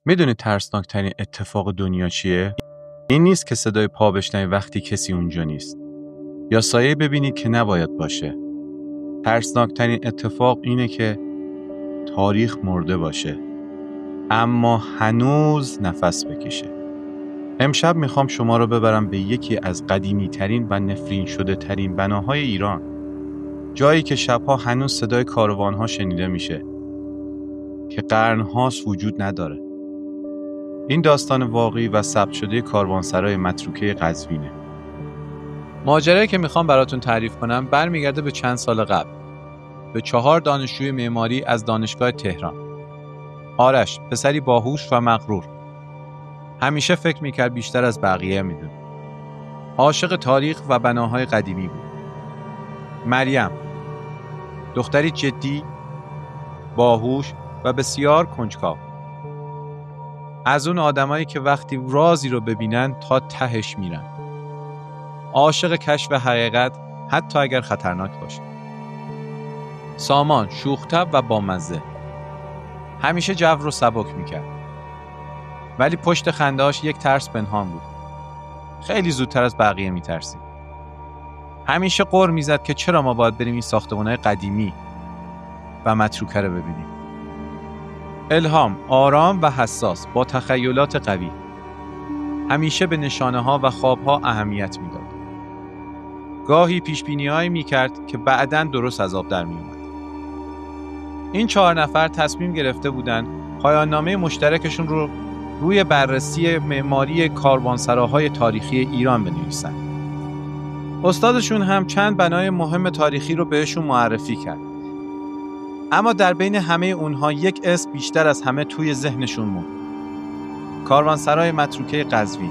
میدونی ترسناکترین اتفاق دنیا چیه؟ این نیست که صدای پا بشنوی وقتی کسی اونجا نیست، یا سایه ببینی که نباید باشه. ترسناکترین اتفاق اینه که تاریخ مرده باشه اما هنوز نفس بکشه. امشب میخوام شما رو ببرم به یکی از قدیمی ترین و نفرین شده ترین بناهای ایران، جایی که شبها هنوز صدای کاروانها شنیده میشه که قرنهاست وجود نداره. این داستان واقعی و ثبت شده کاروانسرای متروکه قزوینه. ماجرایی که میخوام براتون تعریف کنم برمیگرده به چند سال قبل، به 4 دانشجوی معماری از دانشگاه تهران. آرش، پسری باهوش و مغرور، همیشه فکر میکرد بیشتر از بقیه میدونه. عاشق تاریخ و بناهای قدیمی بود. مریم، دختری جدی، باهوش و بسیار کنجکاو. از اون آدمایی که وقتی رازی رو ببینن تا تهش میرن. عاشق کشف حقیقت حتی اگر خطرناک باشه. سامان، شوخ‌طبع و بامزه، همیشه جو رو سبک میکرد. ولی پشت خنده‌اش یک ترس پنهان بود. خیلی زودتر از بقیه میترسید. همیشه غر میزد که چرا ما باید بریم این ساختمان‌های قدیمی و متروکه رو ببینیم. الهام، آرام و حساس با تخیلات قوی، همیشه به نشانه‌ها و خواب‌ها اهمیت میداد. گاهی پیش‌بینی‌هایی میکرد که بعداً درست از آب در میومد. این 4 نفر تصمیم گرفته بودند پایان نامه مشترکشون رو روی بررسی معماری کاروانسراهای تاریخی ایران بنویسن. استادشون هم چند بنای مهم تاریخی رو بهشون معرفی کرد. اما در بین همه اونها یک اسم بیشتر از همه توی ذهنشون موند: کاروانسرای متروکه قزوین.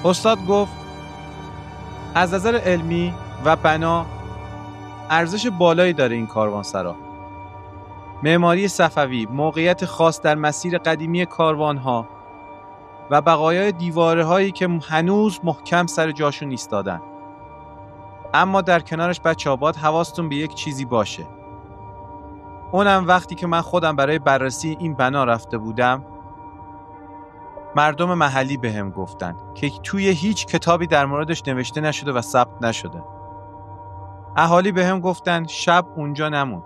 استاد گفت از نظر علمی و بنا ارزش بالایی داره این کاروانسرا. معماری صفوی، موقعیت خاص در مسیر قدیمی کاروانها و بقایای دیوارهایی که هنوز محکم سر جاشون ایستادن. اما در کنارش بچه‌ها باید حواستون به یک چیزی باشه. اونم وقتی که من خودم برای بررسی این بنا رفته بودم، مردم محلی بهم گفتن که توی هیچ کتابی در موردش نوشته نشده و ثبت نشده. اهالی بهم گفتن شب اونجا نمون.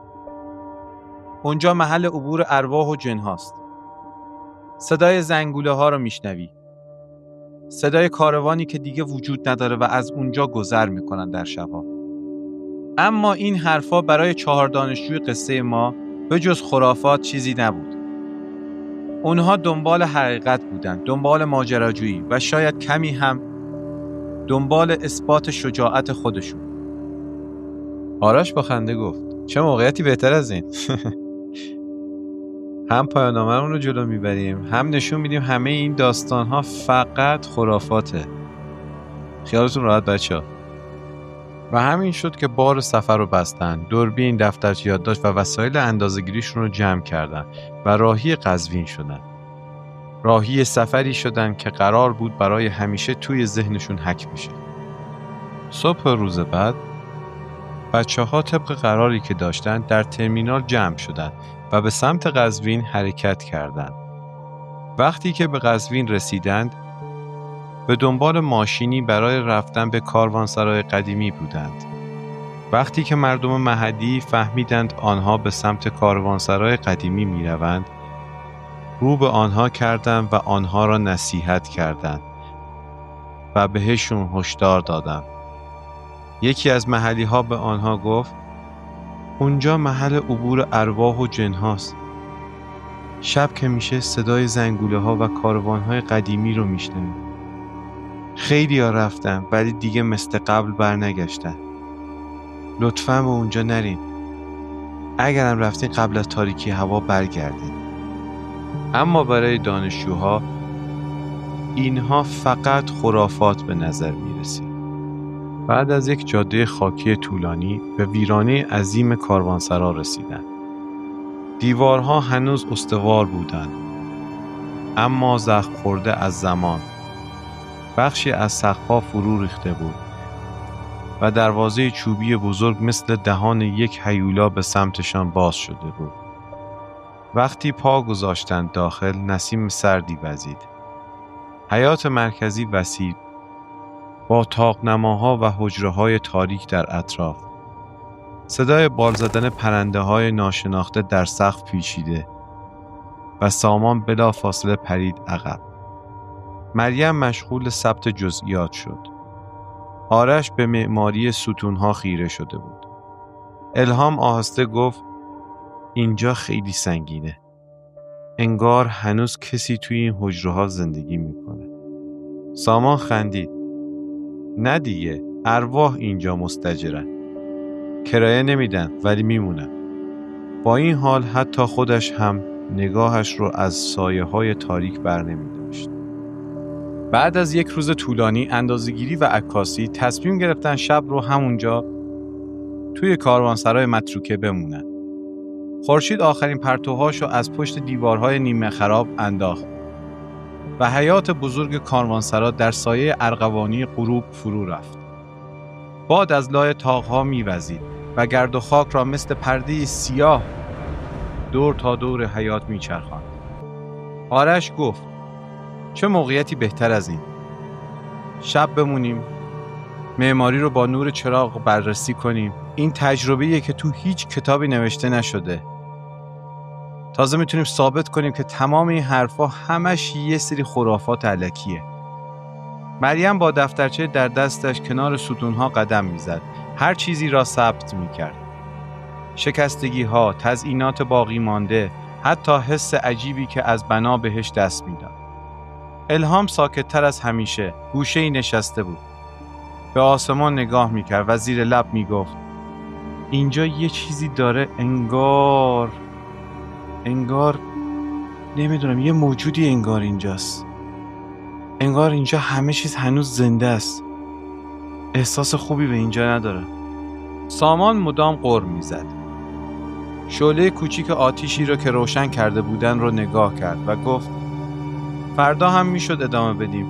اونجا محل عبور ارواح و جن هاست. صدای زنگوله ها رو میشنوی. صدای کاروانی که دیگه وجود نداره و از اونجا گذر میکنن در شبها. اما این حرفا برای 4 دانشجوی قصه ما به جز خرافات چیزی نبود. اونها دنبال حقیقت بودن، دنبال ماجراجویی و شاید کمی هم دنبال اثبات شجاعت خودشون. آرش با خنده گفت چه موقعیتی بهتر از این؟ هم پایان‌نامه‌مون رو جلو میبریم، هم نشون میدیم همه این داستان‌ها فقط خرافاته. خیالتون راحت بچه‌ها. و همین شد که بار سفر رو بستن، دوربین، دفترچه یادداشت و وسایل اندازه‌گیریشون رو جمع کردن و راهی قزوین شدن. راهی سفری شدن که قرار بود برای همیشه توی ذهنشون حک بشه. صبح روز بعد بچه‌ها طبق قراری که داشتن در ترمینال جمع شدن و به سمت قزوین حرکت کردند. وقتی که به قزوین رسیدند، به دنبال ماشینی برای رفتن به کاروانسرای قدیمی بودند. وقتی که مردم محلی فهمیدند آنها به سمت کاروانسرای قدیمی می روند، رو به آنها کردند و آنها را نصیحت کردند و بهشون هشدار دادند. یکی از محلی ها به آنها گفت اونجا محل عبور ارواح و جن هاست. شب که میشه صدای زنگوله ها و کاروان های قدیمی رو میشنویم. خیلی ها رفتن ولی دیگه مثل قبل برنگشتن. لطفاً به اونجا نرین. اگرم رفتین قبل از تاریکی هوا برگردین. اما برای دانشجوها اینها فقط خرافات به نظر میرسید. بعد از یک جاده خاکی طولانی به ویرانه عظیم کاروانسرا رسیدند. دیوارها هنوز استوار بودند، اما زخم خورده از زمان. بخشی از سقف‌ها فرو ریخته بود و دروازه چوبی بزرگ مثل دهان یک هیولا به سمتشان باز شده بود. وقتی پا گذاشتند داخل، نسیم سردی وزید. حیاط مرکزی وسیع با طاق‌نماها و حجره‌های تاریک در اطراف. صدای بال زدن پرنده‌های ناشناخته در سقف پیچیده و سامان بلا فاصله پرید عقب. مریم مشغول ثبت جزئیات شد. آرش به معماری ستون‌ها خیره شده بود. الهام آهسته گفت اینجا خیلی سنگینه. انگار هنوز کسی توی این حجره‌ها زندگی میکنه. سامان خندید. نه دیگه، ارواح اینجا مستاجرن. کرایه نمیدن ولی میمونن. با این حال حتی خودش هم نگاهش رو از سایه‌های تاریک بر نمی‌داشت. بعد از یک روز طولانی اندازه‌گیری و عکاسی تصمیم گرفتن شب رو همونجا توی کاروانسرای متروکه بمونن. خورشید آخرین پرتوهاشو از پشت دیوارهای نیمه خراب انداخت و حیاط بزرگ کاروانسرا در سایه ارغوانی غروب فرو رفت. باد از لای طاق‌ها می‌وزید و گرد و خاک را مثل پرده سیاه دور تا دور حیاط می‌چرخاند. آرش گفت چه موقعیتی بهتر از این؟ شب بمونیم، معماری رو با نور چراغ بررسی کنیم. این تجربه‌ایه که تو هیچ کتابی نوشته نشده. تازه میتونیم ثابت کنیم که تمام این حرفا همش یه سری خرافات الکیه. مریم با دفترچه در دستش کنار ستونها قدم میزد. هر چیزی را ثبت میکرد. شکستگی‌ها، تزئینات باقی مانده، حتی حس عجیبی که از بنا بهش دست میداد. الهام ساکت‌تر از همیشه گوشه‌ای نشسته بود. به آسمان نگاه میکرد و زیر لب میگفت اینجا یه چیزی داره، انگار نمیدونم، یه موجودی انگار اینجاست. انگار اینجا همه چیز هنوز زنده است. احساس خوبی به اینجا ندارم. سامان مدام غر میزد. شعله کوچیک آتیشی رو که روشن کرده بودن رو نگاه کرد و گفت فردا هم میشد ادامه بدیم.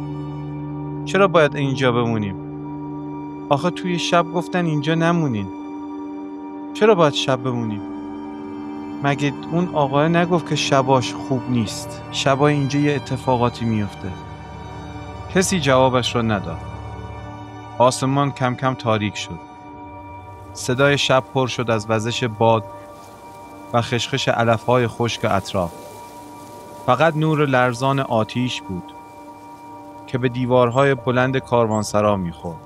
چرا باید اینجا بمونیم؟ آخه توی شب گفتن اینجا نمونین. چرا باید شب بمونیم؟ مگه اون آقای نگفت که شباش خوب نیست؟ شبای اینجا یه اتفاقاتی میفته. کسی جوابش را نداد. آسمان کم کم تاریک شد. صدای شب پر شد از وزش باد و خشخش علف‌های خشک اطراف. فقط نور لرزان آتیش بود که به دیوارهای بلند کاروانسرا می‌خورد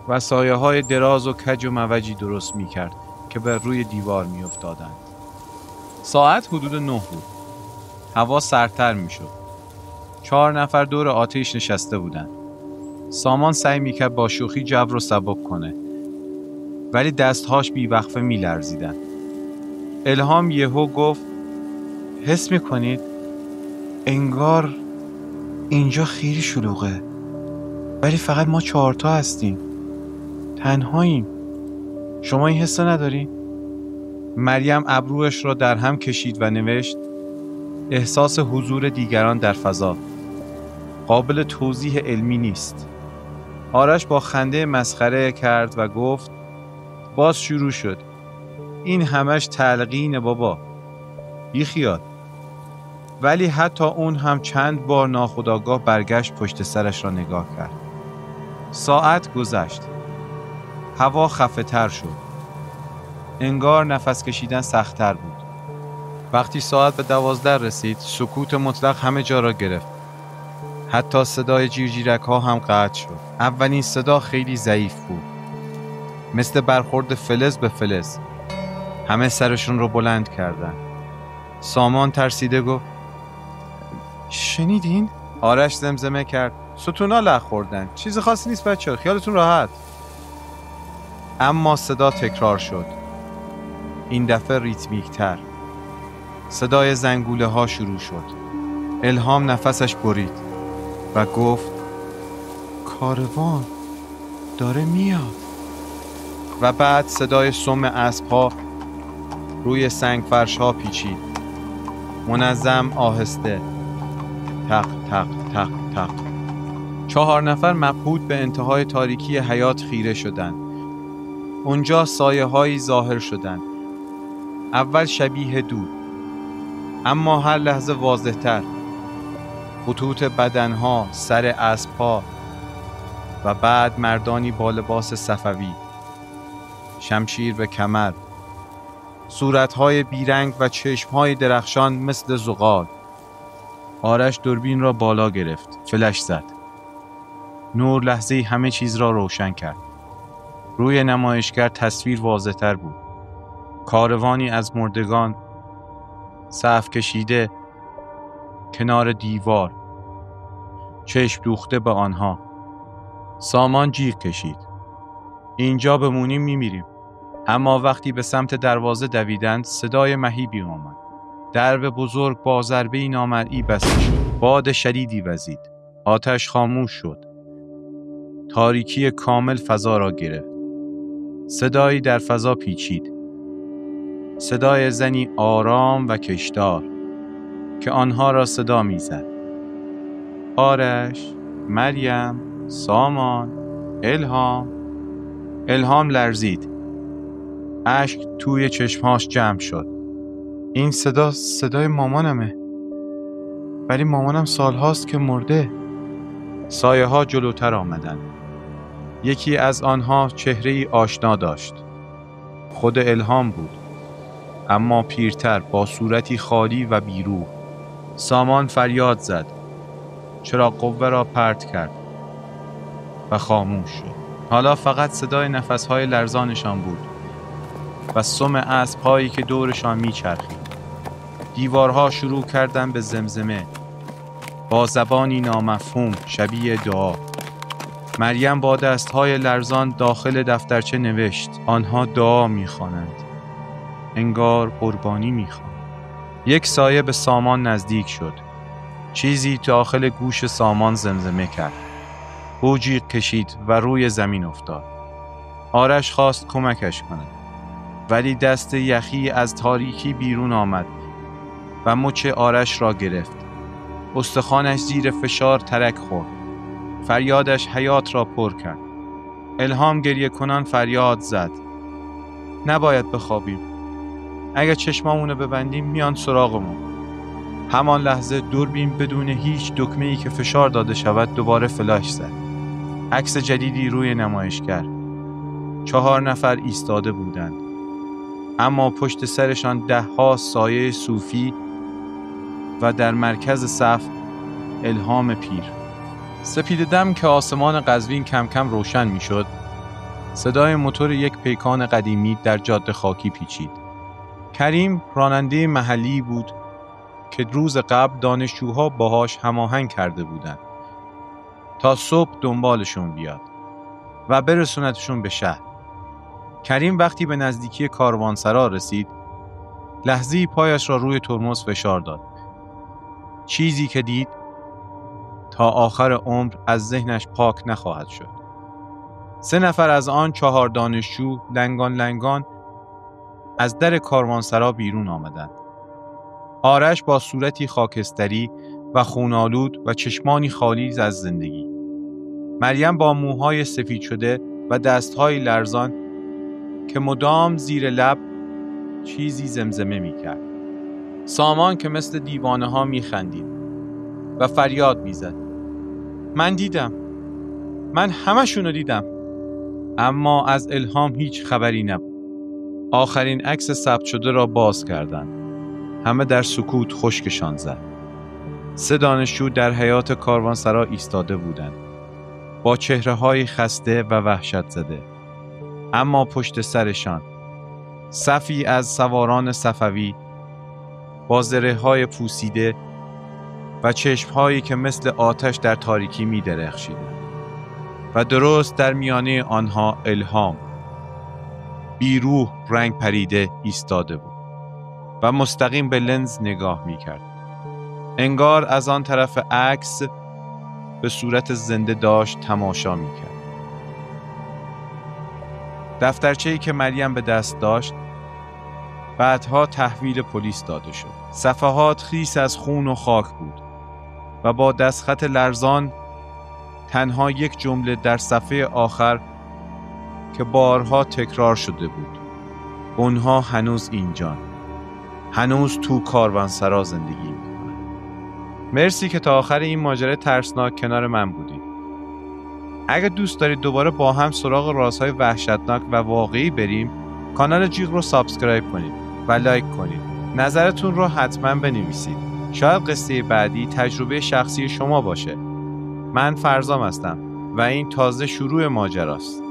و سایه‌های دراز و کج و موجی درست می‌کرد که بر روی دیوار می‌افتادند. ساعت حدود 9 بود. هوا سردتر می‌شد. 4 نفر دور آتش نشسته بودند. سامان سعی می‌کرد با شوخی جو رو سبک کنه، ولی دستهاش بی‌وقفه می‌لرزیدند. الهام یهو گفت حس می‌کنید انگار اینجا خیلی شلوغه، ولی فقط ما 4 تا هستیم، تنهاییم. شما این حس نداری؟ مریم ابروش را در هم کشید و نوشت احساس حضور دیگران در فضا قابل توضیح علمی نیست. آرش با خنده مسخره کرد و گفت باز شروع شد. این همش تلقینه بابا، بی خیال. ولی حتی اون هم چند بار ناخودآگاه برگشت پشت سرش را نگاه کرد. ساعت گذشت. هوا خفه تر شد. انگار نفس کشیدن سخت‌تر بود. وقتی ساعت به 12 رسید، سکوت مطلق همه جا را گرفت. حتی صدای جیرجیرک‌ها هم قطع شد. اولین صدا خیلی ضعیف بود، مثل برخورد فلز به فلز. همه سرشون رو بلند کردن. سامان ترسیده گفت شنیدین؟ آرش زمزمه کرد ستونا لغ خوردن. چیز خاصی نیست بچه‌ها، خیالتون راحت. اما صدا تکرار شد. این دفعه ریتمیک‌تر. صدای زنگوله ها شروع شد. الهام نفسش برید و گفت کاروان داره میاد. و بعد صدای سم اسب‌ها روی سنگ فرش ها پیچید. منظم، آهسته. تق تق تق تق. 4 نفر مبهوت به انتهای تاریکی حیاط خیره شدند. اونجا سایه هایی ظاهر شدند. اول شبیه دود، اما هر لحظه واضح‌تر خطوط بدنها، سر اسب‌ها و بعد مردانی با لباس صفوی، شمشیر به کمر، صورت‌های بیرنگ و چشم‌های درخشان مثل زغال. آرش دوربین را بالا گرفت، فلش زد. نور لحظه‌ای همه چیز را روشن کرد. روی نمایشگر تصویر واضح‌تر بود. کاروانی از مردگان، صف کشیده کنار دیوار، چشم دوخته به آنها. سامان جیغ کشید. اینجا بمونیم میمیریم. اما وقتی به سمت دروازه دویدند صدای مهیبی آمد. درب بزرگ با ضربه‌ای نامرئی بسته شد. باد شدیدی وزید. آتش خاموش شد. تاریکی کامل فضا را گرفت. صدایی در فضا پیچید. صدای زنی آرام و کشدار که آنها را صدا می‌زد. آرش، مریم، سامان، الهام لرزید. اشک توی چشمهاش جمع شد. این صدای مامانمه. ولی مامانم سالهاست که مرده. سایه ها جلوتر آمدن. یکی از آنها چهره‌ای آشنا داشت. خود الهام بود. اما پیرتر، با صورتی خالی و بیروح. سامان فریاد زد. چراغ قوه را پرت کرد و خاموش شد. حالا فقط صدای نفس‌های لرزانشان بود و سم اسب‌هایی که دورشان می‌چرخید. دیوارها شروع کردند به زمزمه با زبانی نامفهوم شبیه دعا. مریم با دست‌های لرزان داخل دفترچه نوشت. آنها دعا می‌خوانند. انگار قربانی می‌خوانند. یک سایه به سامان نزدیک شد. چیزی داخل گوش سامان زمزمه کرد. او جیغ کشید و روی زمین افتاد. آرش خواست کمکش کند. ولی دست یخی از تاریکی بیرون آمد و مچ آرش را گرفت. استخوانش زیر فشار ترک خورد. فریادش حیات را پر کرد. الهام گریه کنان فریاد زد. نباید بخوابیم. اگه چشمامونو ببندیم میان سراغمون. همان لحظه دوربین بدون هیچ دکمه‌ای که فشار داده شود دوباره فلاش زد. عکس جدیدی روی نمایشگر. 4 نفر ایستاده بودند. اما پشت سرشان 10 سایه صوفی و در مرکز صف الهام پیر. سپید دم که آسمان قزوین کم کم روشن می شد، صدای موتور یک پیکان قدیمی در جاده خاکی پیچید. کریم راننده محلی بود که روز قبل دانشجوها باهاش هماهنگ کرده بودند تا صبح دنبالشون بیاد و برسونتشون به شهر. کریم وقتی به نزدیکی کاروانسرا رسید، لحظه‌ای پایش را روی ترمز فشار داد. چیزی که دید تا آخر عمر از ذهنش پاک نخواهد شد. 3 نفر از آن 4 دانشجو لنگان از در کاروانسرا بیرون آمدند. آرش با صورتی خاکستری و خونالود و چشمانی خالی از زندگی. مریم با موهای سفید شده و دستهای لرزان که مدام زیر لب چیزی زمزمه می‌کرد. سامان که مثل دیوانه ها می‌خندید و فریاد می‌زد. من دیدم. من همشونو دیدم. اما از الهام هیچ خبری نبود. آخرین عکس ثبت شده را باز کردند. همه در سکوت خشکشان زد. 3 دانشجو در حیاط کاروانسرا ایستاده بودند. با چهره‌های خسته و وحشت زده. اما پشت سرشان صفی از سواران صفوی با زره‌های پوسیده و چشم‌هایی که مثل آتش در تاریکی می‌درخشیدند. و درست در میانه آنها الهام، بیروح رنگ پریده ایستاده بود و مستقیم به لنز نگاه می‌کرد. انگار از آن طرف عکس به صورت زنده داشت تماشا می‌کرد. دفترچه‌ای که مریم به دست داشت بعدها تحویل پلیس داده شد. صفحات خیس از خون و خاک بود و با دستخط لرزان تنها یک جمله در صفحه آخر که بارها تکرار شده بود. اونها هنوز اینجان. هنوز تو کاروانسرا زندگی میکنه. مرسی که تا آخر این ماجرای ترسناک کنار من بودید. اگه دوست دارید دوباره با هم سراغ رازهای وحشتناک و واقعی بریم، کانال جیغ رو سابسکرایب کنید و لایک کنید. نظرتون رو حتما بنویسید. شاید قصه بعدی تجربه شخصی شما باشه. من فرزام هستم و این تازه شروع ماجراست.